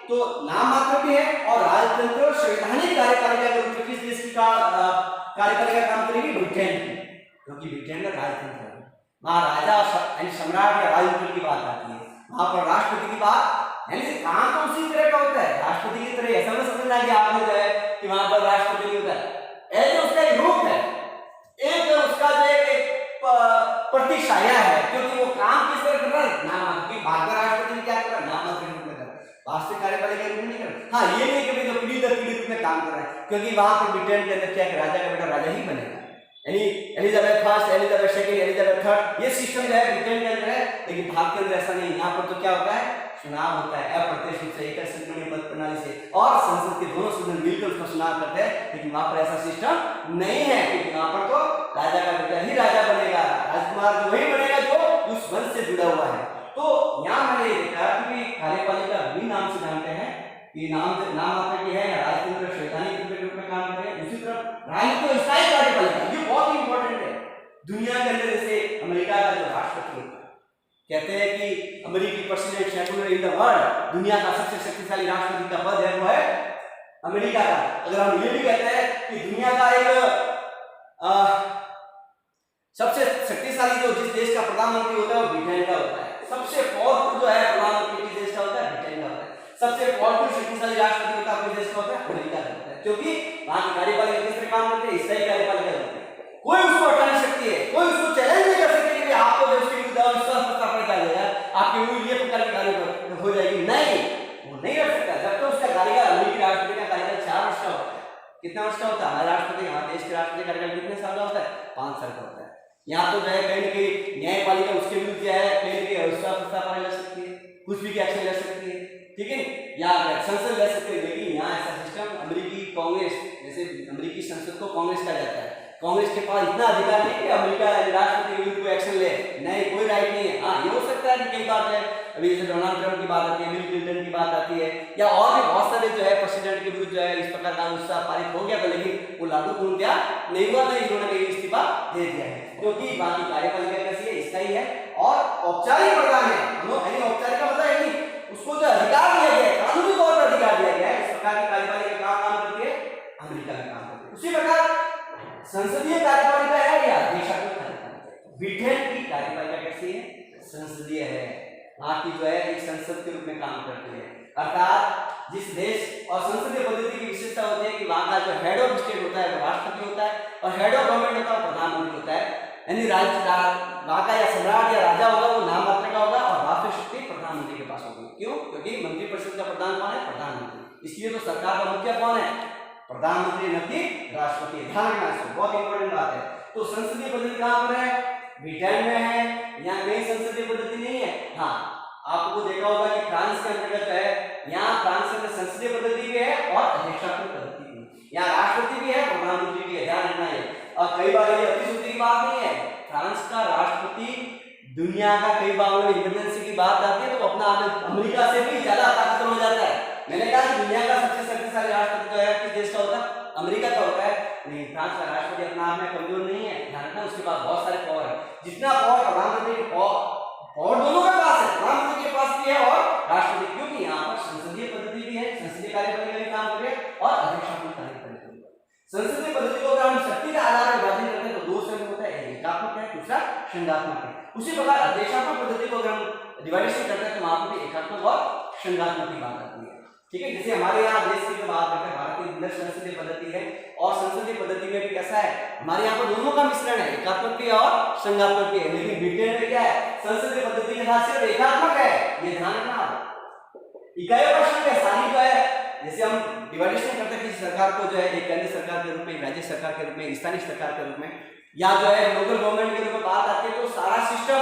तो नाम मात्र भी है और राजतंत्र और संवैधानिक कार्यपालिका के रूप में किस देश की कार्यपालिका काम करेगी, ब्रिटेन की, क्योंकि ब्रिटेन का राजतंत्र है। वहाँ राजा यानी सम्राट या राजतंत्र की बात आती है, वहां पर राष्ट्रपति की बात यानी काम तो उसी तरह का होता है, राष्ट्रपति की तरह। ऐसा मत समझना कि आपने जो है कि वहां पर राष्ट्रपति होता है, ऐसे उसका एक रूप है, एक उसका जो एक प्रतिछाया है, क्योंकि वो काम किस तरह कर रहा है, नाम की बात राष्ट्रपति क्या कर रहा है, नाम मात्र रूप में कर रहा है, वास्तविक कार्यपालिका रूप में नहीं कर रहा। हाँ, ये नहीं कि भाई जो पीढ़ी दर पीढ़ी रूप में काम कर रहा है, क्योंकि वहां पर ब्रिटेन के अंदर क्या राजा का बेटा राजा ही बनेगा, यानी Elizabeth first, Elizabeth second, Elizabeth third, ये सिस्टम जो है ब्रिटेन के अंदर है। लेकिन भारत के अंदर ऐसा नहीं, यहाँ पर तो क्या होता है, चुनाव होता है अप्रत्यक्ष रूप से एक संसदीय मत प्रणाली से, और संसद के दोनों सदन मिलकर उसका चुनाव करते हैं। लेकिन वहां पर ऐसा सिस्टम नहीं है, क्योंकि वहां पर तो राजा का बेटा ही राजा बनेगा, राजकुमार जो वही बनेगा जो उस वंश से जुड़ा हुआ है। तो यहाँ मैंने देखा कि कार्यपालिका भी नाम से जानते हैं कि नाम आपका की है या राजतंत्र संवैधानिक रूप में काम करे। दूसरी तरफ राजनीतिक स्थायी कार्यपालिका, ये बहुत ही इंपॉर्टेंट है। दुनिया के अंदर जैसे अमेरिका का जो राष्ट्रपति होता है, कहते हैं कि अमेरिकी president secular in the world, दुनिया का सबसे शक्तिशाली राष्ट्रपति का पद है वो है अमेरिका का। अगर हम ये भी कहते हैं कि दुनिया का एक सबसे शक्तिशाली जो जिस देश का प्रधानमंत्री होता है वो ब्रिटेन का होता है। सबसे पावरफुल जो है प्रधानमंत्री किस देश का होता है, ब्रिटेन का होता है। सबसे पावरफुल शक्तिशाली राष्ट्रपति होता है अपने देश का होता है, अमेरिका का होता है, क्योंकि वहां की कार्यपालिका किस तरह काम करते हैं, स्थायी कार्यपालिका होती है। कोई उसको हटा नहीं सकती है, कोई उसको चैलेंज नहीं कर सकती कि आपको जो उसके विरुद्ध अविश्वास प्रस्ताव पड़ जाएगा, आपके विरुद्ध ये प्रकार की कार्रवाई हो जाएगी, नहीं, वो नहीं कर सकता। जब तक उसका कार्यकाल, अमेरिकी राष्ट्रपति का कार्यकाल 4 वर्ष का होता है। कितना वर्ष का होता है हमारे राष्ट्रपति, हमारे देश के राष्ट्रपति का कार्यकाल कितने साल का होता है, 5 साल का होता है। यहाँ तो जो है कहीं ना कहीं न्यायपालिका उसके विरुद्ध जो है कहीं ना कहीं अविश्वास प्रस्ताव ले सकती है, कुछ भी एक्शन ले सकती है, ठीक है, या संसद ले सकते हैं। लेकिन यहाँ ऐसा सिस्टम अमेरिकी कांग्रेस, जैसे अमेरिकी संसद को कांग्रेस कहा जाता है, कांग्रेस के पास इतना अधिकार नहीं कि अमेरिका राष्ट्रपति के विरुद्ध कोई एक्शन ले, नहीं, कोई राइट नहीं है। हाँ, ये हो सकता है कि कई बार है, अभी जैसे डोनाल्ड ट्रंप की बात आती है, बिल क्लिंटन की बात आती है, या और भी बहुत सारे जो है प्रेसिडेंट के विरुद्ध जो है इस प्रकार का उत्साह पारित हो गया था, लेकिन वो लागू पूर्णतया नहीं हुआ था, इन्होंने कहीं इस्तीफा दे दिया है, क्योंकि बाकी कार्यपालिका कैसी है, स्थायी है और औपचारिक प्रधान है। यानी औपचारिक का मतलब है उसको जो अधिकार दिया गया है, कानूनी तौर पर अधिकार दिया गया है, इस प्रकार की कार्यपालिका का काम करती है, अमेरिका का काम करती है। उसी प्रकार संसदीय कार्यपालिका है या देशात्मक कार्यपालिका। ब्रिटेन की कार्यपालिका कैसी है, संसदीय है, वहां की जो है एक संसद के रूप में काम करती है। अर्थात जिस देश और संसदीय पद्धति की विशेषता होती है कि वहां का जो हेड ऑफ स्टेट होता है वो राष्ट्रपति होता है, और हेड ऑफ गवर्नमेंट होता है वो प्रधानमंत्री होता है। यानी वहां का या सम्राट या राजा होगा वो नाम मात्र का होगा, और वास्तविक शक्ति प्रधानमंत्री के पास होगी। क्यों, क्योंकि मंत्रिपरिषद का प्रधान कौन है, प्रधानमंत्री। इसलिए तो सरकार का मुखिया कौन है, प्रधानमंत्री, न कि राष्ट्रपति। ध्यान रखना, बहुत इंपॉर्टेंट बात है। तो संसदीय पद्धति कहां पर है, ब्रिटेन में है, यहाँ कहीं संसदीय पद्धति नहीं है। हाँ, आपको देखा होगा कि फ्रांस के अंतर्गत है, यहाँ फ्रांस के अंदर संसदीय पद्धति भी है और अध्यक्षात्मक पद्धति भी, यहाँ राष्ट्रपति भी है, प्रधानमंत्री भी है, ध्यान रखना है। और कई बार ये अतिशयोक्ति की बात नहीं है, फ्रांस का राष्ट्रपति दुनिया का कई बार इमरजेंसी की बात आती है तो अपना अमेरिका से भी ज्यादा ताकतवर हो जाता है। मैंने कहा कि दुनिया का सबसे शक्तिशाली राष्ट्रपति जो है किस देश का होता है, अमेरिका का होता है। नहीं, फ्रांस का राष्ट्रपति अपना आप में कमजोर नहीं है, ध्यान रखना, उसके पास बहुत सारे पावर है। जितना पावर प्रधानमंत्री के पावर दोनों के पास है, प्रधानमंत्री के पास भी है और राष्ट्रपति, क्योंकि यहाँ पर संसदीय पद्धति भी है, संसदीय कार्यपालिका भी काम करे और अध्यक्षात्मक कार्यपालिका भी। संसदीय पद्धति को अगर हम शक्ति के आधार पर विभाजन करते हैं तो 2 श्रेणी होता है, एक एकात्मक है, दूसरा संघात्मक है। उसी प्रकार अध्यक्षात्मक पद्धति को अगर हम डिवाइडेशन करते हैं तो वहां पर एकात्मक और संघात्मक की बात आती है। ठीक है। जैसे हमारे यहाँ देश की जो बात करते हैं, भारत के अंदर संसदीय पद्धति है और संसदीय पद्धति में भी कैसा है, हमारे यहाँ पर दोनों का मिश्रण है, एकात्मक और संघात्मक है। लेकिन ब्रिटेन में क्या है, संसदीय पद्धति के साथ सिर्फ एकात्मक है, ये ध्यान रखना। इकाइयों का संख्या सारी जो है, जैसे हम डिवाइडेशन करते हैं किसी सरकार को जो है एक केंद्र सरकार के रूप में, राज्य सरकार के रूप में, स्थानीय सरकार के रूप में, या जो है लोकल गवर्नमेंट के रूप में बात आती है, तो सारा सिस्टम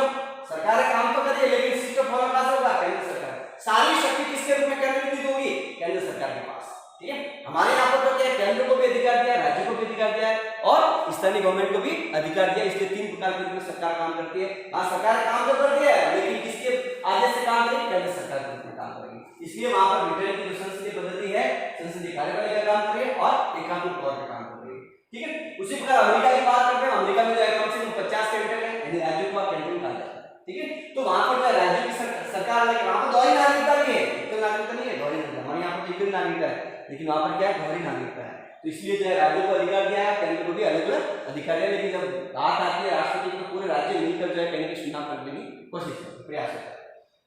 सरकार काम तो करिए, लेकिन सिस्टम फॉलो कहां से होगा, केंद्र सरकार। सारी शक्ति किसके रूप में केंद्रीकृत होगी, केंद्र सरकार के पास। ठीक है। हमारे यहाँ पर तो क्या है, केंद्र को भी अधिकार दिया है, राज्य को भी अधिकार दिया है और स्थानीय गवर्नमेंट को भी अधिकार दिया है। इसलिए तीन प्रकार के रूप में सरकार काम करती है। हाँ, सरकार काम तो करती है, लेकिन किसके आदेश से काम करेगी, केंद्र सरकार के रूप में काम करेगी। इसलिए वहां पर ब्रिटेन की जो संसदीय पद्धति है, संसदीय कार्यपालिका का काम करेगी और एकात्मक तौर पर काम करेगी। ठीक है। उसी प्रकार अमेरिका की बात करते हैं, अमेरिका में जो है कम से कम 50 सेंटर है, यानी राज्यों को कैंटन कहा जाता है। ठीक है। तो वहां पर जो राज्य की सरकार, लेकिन वहां पर दोहरी नागरिकता भी है, एकल नागरिकता नहीं है, दोहरी नागरिकता। हमारे यहाँ पर एकल नागरिकता है, लेकिन वहां पर क्या है, दोहरी नागरिकता है। तो इसलिए जो है राज्यों को अधिकार दिया है, केंद्र को भी अलग अलग अधिकार है। लेकिन जब बात आती है राष्ट्रपति को, पूरे राज्य मिलकर जो है कहीं ना चुनाव करने की कोशिश करते, प्रयास करते हैं।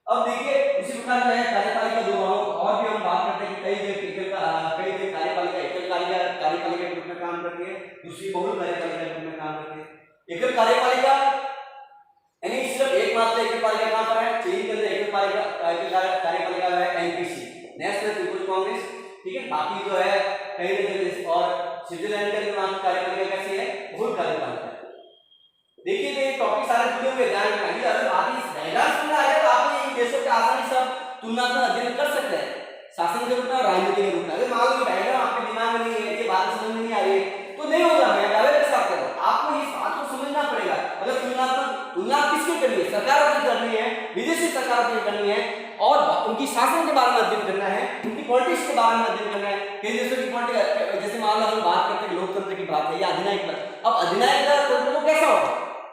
अब देखिए उसी प्रकार जो है कार्यपालिका दो और भी हम बात करते हैं कि कई जगह कार्यपालिका एकल कार्यपालिका के रूप में काम करती है, दूसरी बहुल कार्यपालिका के रूप में काम करती है। एकल कार्यपालिका यानी सिर्फ एकमात्र एकल पालिका कहां पर है, चीन के अंदर एकल कार्यपालिका है एनपीसी, नेशनल पीपुल्स कांग्रेस। ठीक है। बाकी जो है कई जगह और स्विट्जरलैंड के अंदर कार्यपालिका कैसी है, बहुल कार्यपालिका। देखिए ये टॉपिक सारे जुड़े हुए, ध्यान रखना। ये अगर आगे डायग्राम में आ जाए तो आप इन देशों के आसानी से तुलनात्मक अध्ययन कर सकते हैं, शासन के रूप में और राजनीति के रूप में। अगर मान लो डायग्राम आपके दिमाग में नहीं है, ये बात समझ में नहीं आ रही है, तो नहीं होगा। मैं दावे के साथ कह रहा हूं, आपको इस बात को समझना पड़ेगा। अगर तुलना किसकी करनी है, सरकारों की करनी है, विदेशी सरकारों की करनी है, और उनकी शासन के बारे में अध्ययन करना है, उनकी पॉलिटिक्स के बारे में अध्ययन करना है। कई देशों की पॉलिटिक्स, जैसे मान लो हम बात करते हैं लोकतंत्र की बात है या अधिनायक। अब अधिनायक तंत्र को कैसा होगा,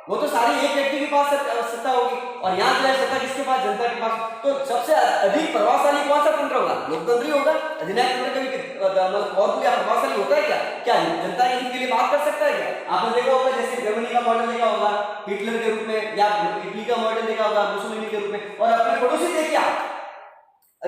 वो तो सारी एक व्यक्ति के पास सत्ता होगी, और यहाँ जो है सत्ता किसके पास, जनता के पास। तो सबसे अधिक प्रभावशाली कौन सा तंत्र होगा, लोकतंत्र ही होगा। अधिनायक तंत्र कभी और कोई प्रभावशाली होता है क्या, क्या जनता के हित के लिए बात कर सकता है क्या? आपने देखा होगा जैसे जर्मनी का मॉडल देखा होगा हिटलर के रूप में, या इटली का मॉडल देखा होगा मुसोलिनी के रूप में, और अपने पड़ोसी देखिए आप,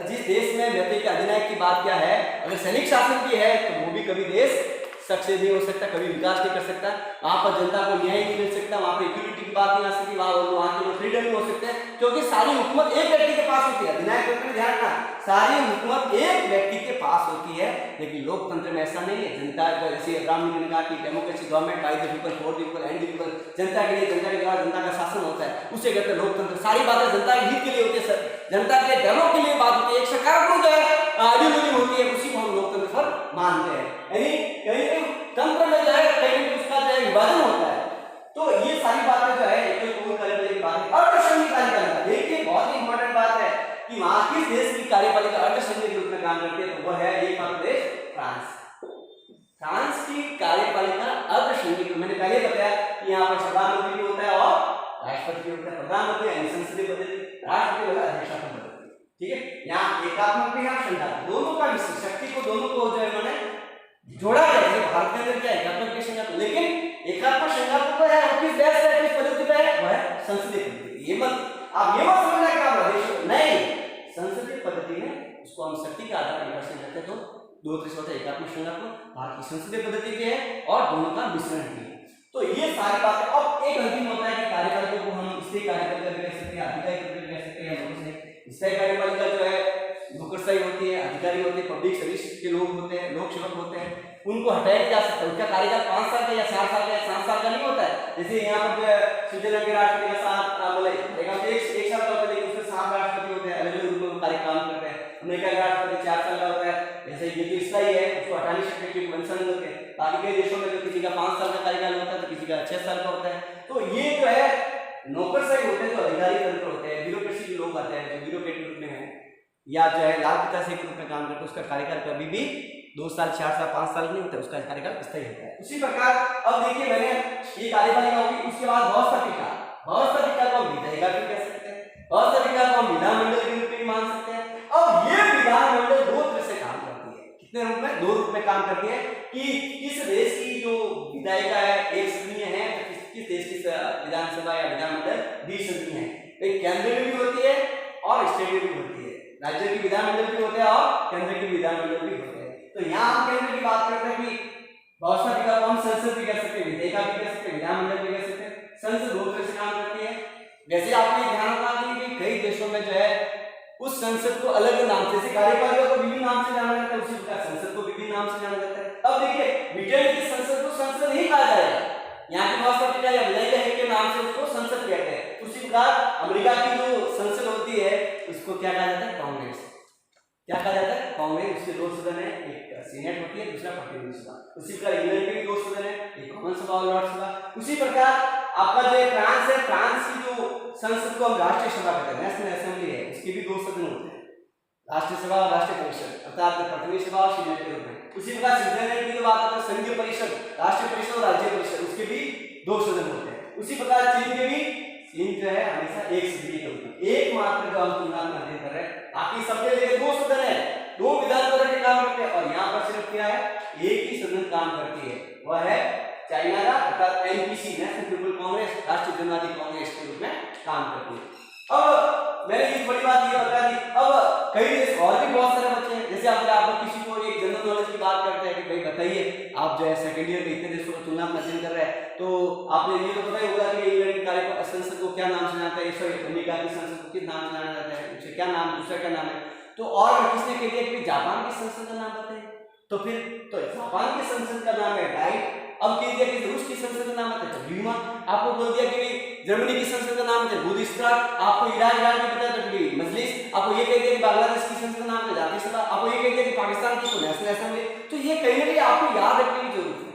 जिस देश में व्यक्ति के अधिनायक की बात क्या है, अगर सैनिक शासन की है तो वो भी कभी देश सक्सेस नहीं हो सकता, कभी विकास नहीं कर सकता। वहां पर जनता को न्याय नहीं मिल सकता, वहां पर इक्विटी की बात नहीं आ सकती, वहां के फ्रीडम नहीं हो सकते, क्योंकि सारी हुकूमत एक व्यक्ति के पास होती है। अधिनायक तंत्र में ध्यान रखना, सारी हुकूमत एक व्यक्ति के पास होती है। लेकिन लोकतंत्र में ऐसा नहीं है। जनता जैसे अब्राहम लिंकन ने कहा कि democracy government by the people for the people and the people, जनता के लिए, जनता के द्वारा जनता का शासन होता है, उसे कहते हैं लोकतंत्र। सारी बातें जनता के हित के लिए होती है, जनता के डेमो के लिए बात होती है, एक सकारात्मक जो है आइडियोलॉजी होती है, उसी को हम लोकतंत्र पर मानते हैं। यानी कहीं तंत्र में जो है कहीं उसका जो है विभाजन होता है। तो ये सारी बातें जो है एकल बहुल कार्यपालिका की बात है। अर्धसंघीय कार्यपालिका, देखिए बहुत ही इंपॉर्टेंट बात है कि वहां किस देश की कार्यपालिका अर्धसंघीय के रूप में काम करती है, तो वो है एकमात्र देश फ्रांस। फ्रांस की कार्यपालिका अर्धसंघीय, मैंने पहले बताया कि यहाँ पर प्रधानमंत्री भी होता है और राष्ट्रपति भी होता है। प्रधानमंत्री यानी संसदीय पद्धति, राष्ट्रपति वाला अध्यक्षात्मक पद्धति। ठीक है। यहाँ एकात्मक भी है, संघात्मक, दोनों का शक्ति को दोनों को जो है उन्होंने जोड़ा है। भारत के अंदर क्या है, एकात्मक के संघात्मक, लेकिन एकात्मक संघात्मक है वो किस देश से, किस पद्धति पे है, वो है संसदीय पद्धति। ये मत आप ये मत समझना कि आप नहीं, संसदीय पद्धति है, उसको हम शक्ति के आधार पर विभाजन करते हैं। तो दो तरह से होता है, एकात्मक संघात्मक, भारत की संसदीय पद्धति भी है और दोनों का मिश्रण भी है। तो ये सारी बातें। अब एक अंतिम होता है कि कार्यपालिका को हम स्थायी कार्यपालिका भी कह सकते हैं, अधिकारी भी कह सकते हैं। स्थायी कार्यपालिका जो है नौकरशाही होती है, अधिकारी होते हैं, पब्लिक सर्विस के लोग होते हैं, लोक सेवक होते हैं, उनको हटाया नहीं जा सकता। उनका कार्यकाल 5 साल का या 4 साल का या 7 साल का नहीं होता है। जैसे यहाँ पर जो है स्विट्जरलैंड के राष्ट्रपति का 7 एक साल का होता है, लेकिन उसमें 7 राष्ट्रपति होते हैं, अलग अलग रूपों में कार्यकाल करते हैं। अमेरिका का राष्ट्रपति 4 साल का होता है। जैसे ये जो स्थायी है उसको हटा नहीं सकते क्योंकि वंशानुगत होते हैं। बाकी कई देशों में तो किसी का 5 साल का कार्यकाल होता है, तो किसी का 6 साल का होता है। तो ये जो है नौकरशाही होते हैं, जो अधिकारी तंत्र होते हैं, ब्यूरोक्रेसी के लोग आते हैं जो ब्यूरोक्रेट के रूप में है, या जो है लाल पिताश्री के रूप में काम करते हैं, उसका कार्यकाल कभी भी 2 साल, 4 साल, 5 साल नहीं होता, उसका कार्यकाल स्थायी होता है। उसी प्रकार अब देखिए मैंने ये कार्यपालिका होगी, उसके बाद व्यवस्थापिका को हम विधायिका भी कह सकते हैं, व्यवस्थापिका को हम विधानमंडल के रूप में मान सकते हैं। अब ये विधानमंडल 2 तरह से काम करती है। कितने रूप में? 2 रूप में काम करती है कि किस देश की जो विधायिका है एक सदनीय है, किस देश की विधानसभा या विधानमंडल द्विसदनीय है। केंद्र में भी होती है और स्टेट में भी होती है। राज्य की विधानमंडल भी होते हैं और केंद्र की विधानमंडल भी होते हैं। तो यहाँ हम केंद्र की बात करते हैं कि बहुत सारी बात हम संसद भी कर सकते हैं, विधेयिका भी कर सकते हैं, विधानमंडल भी कर सकते हैं। संसद दो तरह से काम करती है। वैसे आपने ध्यान रखना कि कई देशों में जो है उस संसद को अलग नाम से, जैसे कार्यपालिका को विभिन्न नाम से जाना जाता है, उसी प्रकार संसद को विभिन्न नाम से जाना जाता है। अब देखिए ब्रिटेन की संसद को संसद नहीं कहा जाएगा, यहाँ की राष्ट्रपति या विधायिका के नाम से उसको संसद कहते हैं। उसी प्रकार अमेरिका की जो संसद होती है उसको क्या कहा जाता है, कांग्रेस। क्या कहा जाता है, कांग्रेस। उसके दो सदन है, एक सीनेट होती है, दूसरा प्रतिनिधि सभा। उसी प्रकार इंग्लैंड के भी दो सदन है, एक कॉमन सभा और लॉर्ड सभा। उसी प्रकार आपका जो फ्रांस है, फ्रांस की जो संसद को हम राष्ट्रीय सभा कहते हैं, नेशनल असेंबली है, उसके भी दो सदन होते हैं, राष्ट्रीय सभा और राष्ट्रीय परिषद, अर्थात प्रतिनिधि सभा और सीनेट के रूप में। उसी प्रकार स्विट्जरलैंड की जो बात आती है, संघीय परिषद, राष्ट्रीय परिषद और राज्य परिषद, उसके भी दो सदन होते हैं। उसी प्रकार चीन के भी, चीन जो है हमेशा एक सदनीय के रूप में, एकमात्र जो हम तुलनात्मक अध्ययन कर रहे हैं, बाकी सबके लिए दो सदन है, दो विधानसभा के काम करते हैं, और यहाँ पर सिर्फ क्या है, एक ही सदन काम करती है, वह है चाइना का, अर्थात एनपीसी, नेशनल पीपल कांग्रेस, राष्ट्रीय जनवादी कांग्रेस के रूप में काम करती है। अब मैंने ये बड़ी बात ये बता दी। अब कई देश और भी बहुत सारे बच्चे हैं, जैसे अगर आप किसी को एक जनरल नॉलेज की बात करते हैं कि भाई बताइए आप जो है सेकंड ईयर में इतने देशों को तुलना में अध्ययन कर रहे हैं, तो आपने ये तो पता ही होगा कि इंग्लैंड की संसद को क्या नाम से जाना जाता है, सॉरी अमेरिका की संसद को किस नाम से जाना जाता है, उससे क्या नाम, दूसरा क्या नाम है। तो और किसने कह दिया कि जापान की संसद का नाम बताइए, तो फिर तो जापान की संसद का नाम है डाइट। अब कह दिया कि रूस की संसद का नाम है ड्यूमा। आपको बोल दिया कि जर्मनी की संसद का नाम है बुद्धिस्ट्राट। आपको ईरान की बताया तो मजलिस। आपको ये कह दिया कि बांग्लादेश की संसद का नाम है जातीय सभा। आपको ये कह दिया कि पाकिस्तान की तो नेशनल असेंबली। तो ये कहीं ना कहीं आपको याद रखने की जरूरत है,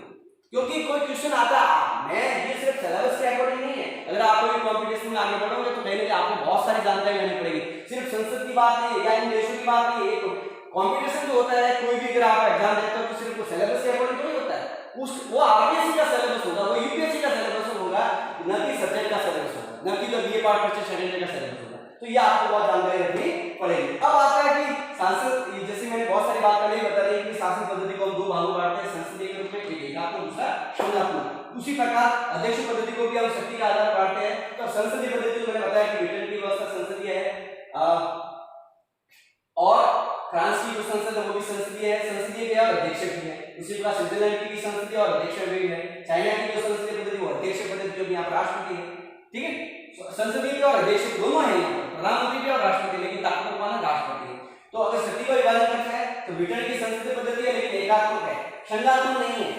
क्योंकि कोई क्वेश्चन आता है, मैं ये सिर्फ सिलेबस के अकॉर्डिंग नहीं है। अगर आप कोई कॉम्पिटिशन में आगे बढ़ोगे तो कहीं ना कहीं आपको बहुत सारी जानकारी लेनी पड़ेगी। सिर्फ संसद की बात नहीं है या इन देशों की बात नहीं है। कॉम्पिटिशन जो होता है, कोई भी अगर आप एग्जाम देते हो तो सिर्फ वो सिलेबस के अकॉर्डिंग नहीं होता है, वो आरपीएससी का सिलेबस होगा, वो यूपीएससी का सिलेबस होगा, न कि सब्जेक्ट का सिलेबस होगा, न कि जो बीए पार्ट फर्स्ट सेकंड का सिलेबस होगा। तो ये आपको बहुत जानकारी रखनी पड़ेगी। अब आता है कि सांसद, जैसे मैंने बहुत सारी बात पहले ही बता दी कि शासन पद्धति को हम दो भागों में बांटते हैं, संसदीय के रूप में, एक एकात्मक, दूसरा संघात्मक। उसी प्रकार अध्यक्ष पद्धति को भी हम शक्ति के आधार पर बांटते हैं। तो संसदीय पद्धति को मैंने बताया कि ब्रिटेन की व्यवस्था संसदीय है, और फ्रांस की जो संसद है वो भी संसदीय है, संसदीय भी है और अध्यक्ष भी है। उसी प्रकार स्विट्जरलैंड की भी संसदीय और अध्यक्ष भी है। चाइना की जो संसदीय पद्धति वो अध्यक्ष पद्धति, जो भी यहाँ पर राष्ट्रपति है, ठीक है। संसदीय भी और अध्यक्ष दोनों है, प्रधानमंत्री भी और राष्ट्रपति, लेकिन ताकतवर कौन है, राष्ट्रपति है। तो अगर शक्ति का विभाजन करना है तो ब्रिटेन की संसदीय पद्धति है, लेकिन एकात्मक है, संघात्मक नहीं है,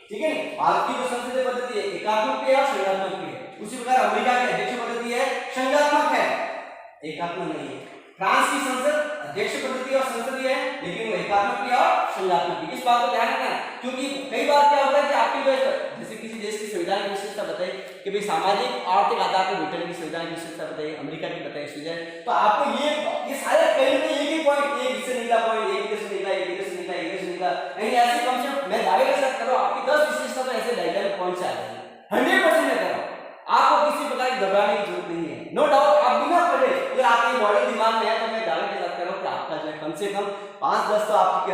ठीक है। भारत की जो संसदीय पद्धति है एकात्मक भी है और संघात्मक भी है। उसी प्रकार अमेरिका की अध्यक्ष पद्धति है, संघात्मक है, एकात्मक नहीं है। फ्रांस की संसद अध्यक्ष पद्धति और संसदीय है, लेकिन वो एकात्मक भी और संघात्मक भी। इस बात को ध्यान रखना है, क्योंकि कई बार क्या होता है कि आपकी जो जैसे किसी देश की संविधान विशेषता बताइए कि भाई सामाजिक आर्थिक आधार पर ब्रिटेन की संविधान विशेषता बताइए, अमेरिका की बताइए, स्विट्जरलैंड, तो आपको ये सारे कहीं ना एक ही पॉइंट, एक इससे निकला पॉइंट, एक से निकला, एक से निकला, एक से निकला, यानी ऐसे कॉन्सेप्ट मैं दावे के साथ करो आपकी 10 विशेषता तो ऐसे डायग्राम पॉइंट से आ जाएगी 100% मैं करो। आपको किसी प्रकार की घबराने की जरूरत नहीं है, नो डाउट। आप बिना पढ़े अगर आपके मॉडल दिमाग में है तो मैं दावे के साथ कह रहा हूं कि आपका जो है कम से कम 5-10 तो आपकी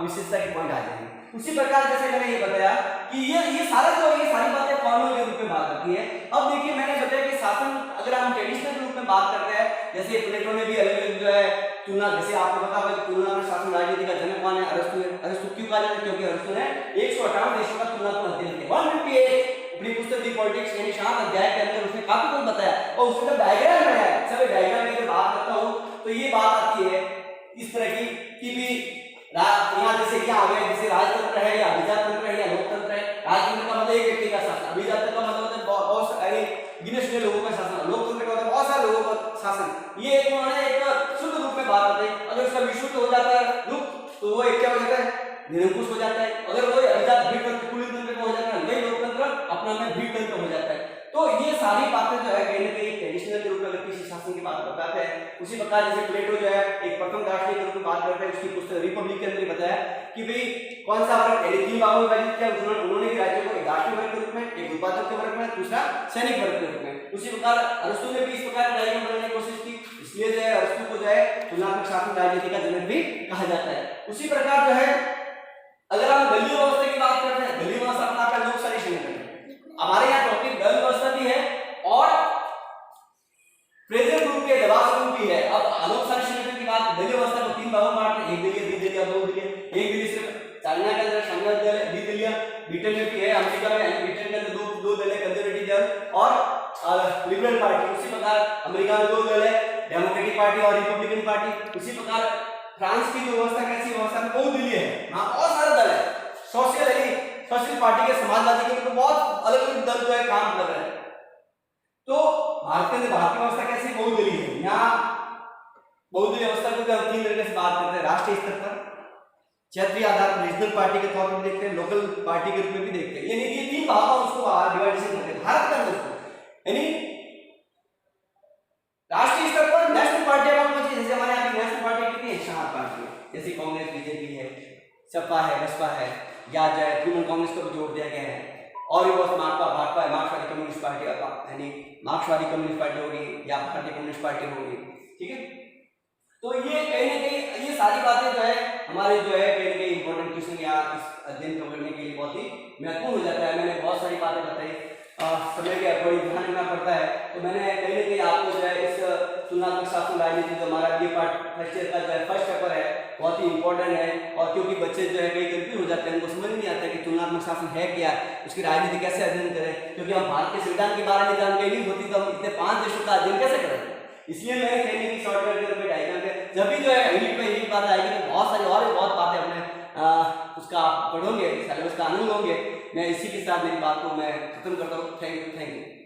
विशेषता के पॉइंट आ जाएंगे। उसी प्रकार जैसे मैंने ये बताया कि ये सारा जो ये सारी बातें फॉर्मल के रूप में बात करती है। अब देखिए मैंने बताया कि शासन अगर हम ट्रेडिशनल के रूप में बात करते हैं, जैसे प्लेटो ने भी अलग अलग जो है तुलना, जैसे आपको पता होगा तुलना में शासन राजनीति का जनक कौन है, अरस्तु है। अरस्तु क्यों कहा जाता है, क्योंकि अरस्तु ने 158 देशों का तुलनात्मक अध्ययन किया। 158 अपनी पुस्तक दी पॉलिटिक्स यानी 7 अध्याय के अंदर उसने काफी कुछ बताया, और उसका डायग्राम बनाया। सब डायग्राम में बात करता हूं तो ये बात आती है इस तरह की कि भी यहाँ जैसे क्या आ गया, जैसे राजतंत्र है या अभिजातंत्र है या लोकतंत्र है। राजतंत्र का मतलब एक व्यक्ति का शासन, अभिजातंत्र का मतलब होता है बहुत सारे गिने चुने लोगों का शासन, लोकतंत्र का मतलब बहुत सारे लोगों का शासन। ये एक शुद्ध रूप में बात करते हैं। अगर उसका विशुद्ध हो जाता है रूप तो वो एक क्या हो जाता है, निरंकुश हो जाता है। अगर वो अभिजात भीड़तंत्र कुलीनतंत्र हो जाता है, वही लोकतंत्र अपना में भीड़तंत्र हो जाता है। तो ये सारी बातें जो है कहीं ना कहीं ट्रेडिशनल के रूप में अगर किसी शासन की बात बताते हैं, उसी प्रकार जैसे प्लेटो जो है एक प्रथम राष्ट्रीय के रूप में बात करते हैं, उसकी पुस्तक रिपब्लिक के अंदर बताया कि भाई कौन सा वर्ग, यानी 3 भागों में विभाजित किया उन्होंने भी राज्य को, एक राष्ट्रीय वर्ग के रूप में, एक उत्पादक के वर्ग में, दूसरा सैनिक वर्ग के रूप में। उसी प्रकार अरस्तु ने भी इस प्रकार डायग्राम बनाने की कोशिश की, इसलिए जो है अरस्तु को जो है तुलनात्मक शासन राजनीति का जनक भी कहा जाता है। उसी प्रकार जो है अगर हम दलीय व्यवस्था की बात करते हैं, दलीय व्यवस्था अपना आपका लोकशाही संगठन है। हमारे यहाँ टॉपिक दल व्यवस्था भी है और प्रेजेंट ग्रुप के दबाव समूह भी है। अब लोकशाही संगठन की बात और लिबरल पार्टी। उसी प्रकार अमेरिका में 2 दल है, डेमोक्रेटिक पार्टी और रिपब्लिकन पार्टी। उसी प्रकार फ्रांस की जो व्यवस्था कैसी व्यवस्था में बहुदलीय है, वहां बहुत सारे दल है। सोशल पार्टी के, समाजवादी के, तो बहुत अलग अलग दल जो है काम कर रहे हैं। तो भारतीय व्यवस्था कैसी बहुदलीय है। यहाँ बहुदलीय व्यवस्था को हम 3 तरीके से बात करते हैं, राष्ट्रीय स्तर पर, क्षेत्रीय आधार पर रीजनल पार्टी के तौर पर देखते हैं, लोकल पार्टी के रूप में भी देखते हैं। यानी ये 3 भागों में उसको डिवाइडेशन करते हैं भारत के अंदर। यानी राष्ट्रीय स्तर पर नेशनल पार्टी जैसे हमारे यहाँ की नेशनल पार्टी कितनी है, 4 पार्टी है, जैसे कांग्रेस, बीजेपी है, सपा है, बसपा है, या जो है तृणमूल कांग्रेस को भी जोड़ दिया गया है, और भी बहुत भाजपा है, मार्क्सवादी कम्युनिस्ट पार्टी, यानी मार्क्सवादी कम्युनिस्ट पार्टी होगी या भारतीय कम्युनिस्ट पार्टी होगी। ठीक है, तो ये कहीं ना कहीं ये सारी बातें जो है हमारे जो है कहीं ना कहीं इंपॉर्टेंट क्वेश्चन या इस अध्ययन को करने के लिए बहुत ही महत्वपूर्ण हो जाता है। मैंने बहुत सारी बातें बताई, समय के अकॉर्डिंग ध्यान रखना पड़ता है। तो मैंने कहीं ना कहीं आपको जो है इस तुलनात्मक शासन राजनीति जो हमारा ये पार्ट फर्स्ट ईयर का जो है फर्स्ट पेपर है बहुत ही इंपॉर्टेंट है। और क्योंकि बच्चे जो है कई कंफ्यूज हो जाते हैं, उनको समझ नहीं आता कि तुलनात्मक शासन है क्या, उसकी राजनीति कैसे अध्ययन करें, क्योंकि हम भारत के संविधान के बारे में जानकारी नहीं होती तो हम इतने 5 देशों का अध्ययन कैसे करें। इसलिए मैंने कहीं ना कहीं शॉर्टकट के डायग्राम के जब भी जो है इंग्लिश बात आएगी तो बहुत सारी और भी बहुत बातें अपने उसका आप पढ़ोगे, सिलेबस का आनंद लोगे। मैं इसी के साथ मेरी बात को मैं खत्म करता हूँ। Thank you.